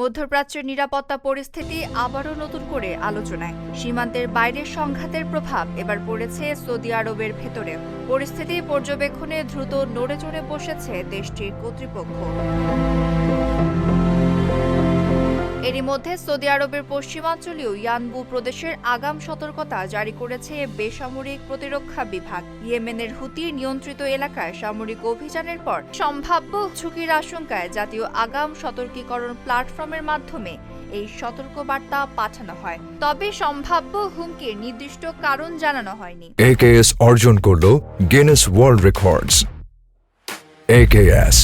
মধ্যপ্রাচ্যের নিরাপত্তা পরিস্থিতি আবারও নতুন করে আলোচনায়। সীমান্তের বাইরের সংঘাতের প্রভাব এবার পড়েছে সৌদি আরবের ভেতরে। পরিস্থিতি পর্যবেক্ষণে দ্রুত নড়ে চড়ে বসেছে দেশটির কর্তৃপক্ষ। এরই মধ্যে সৌদি আরবের পশ্চিমাঞ্চলীয় ইয়ানবু প্রদেশের আগাম সতর্কতা জারি করেছে বেসামরিক প্রতিরক্ষা বিভাগ। ইয়েমেনের হুতি নিয়ন্ত্রিত এলাকায় সামরিক অভিযানের পর সম্ভাব্য ঝুঁকির আশঙ্কায় জাতীয় আগাম সতর্কীকরণ প্ল্যাটফর্মের মাধ্যমে এই সতর্কবার্তা পাঠানো হয়। তবে সম্ভাব্য হুমকির নির্দিষ্ট কারণ জানানো হয়নি। AKS অর্জন করল গিনেস ওয়ার্ল্ড রেকর্ডস। AKS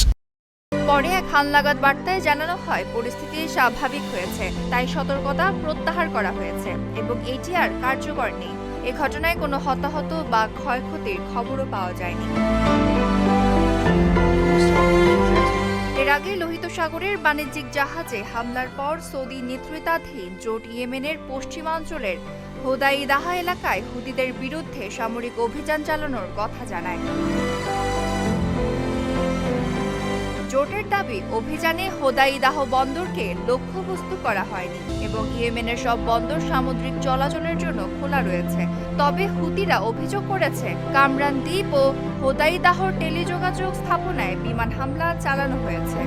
পরে এক হালনাগাদ বার্তায় জানানো হয় পরিস্থিতি স্বাভাবিক হয়েছে, তাই সতর্কতা প্রত্যাহার করা হয়েছে এবং এটি আর কার্যকর নেই। এ ঘটনায় কোনো হতাহত বা ক্ষয়ক্ষতির খবরও পাওয়া যায়নি। এর আগে লোহিত সাগরের বাণিজ্যিক জাহাজে হামলার পর সৌদি নেতৃত্বাধীন জোট ইয়েমেনের পশ্চিমাঞ্চলের হোদাইদাহা এলাকায় হুতিদের বিরুদ্ধে সামরিক অভিযান চালানোর কথা জানায়। জোটের দাবি, অভিযানে হোদাইদাহ বন্দরকে লক্ষ্যবস্তু করা হয়নি এবং ইয়েমেনের সব বন্দর সামুদ্রিক চলাচলের জন্য খোলা রয়েছে। তবে হুতিরা অভিযোগ করেছে কামরান দ্বীপ ও হোদাইদাহর টেলিযোগাযোগ স্থাপনায় বিমান হামলা চালানো হয়েছে।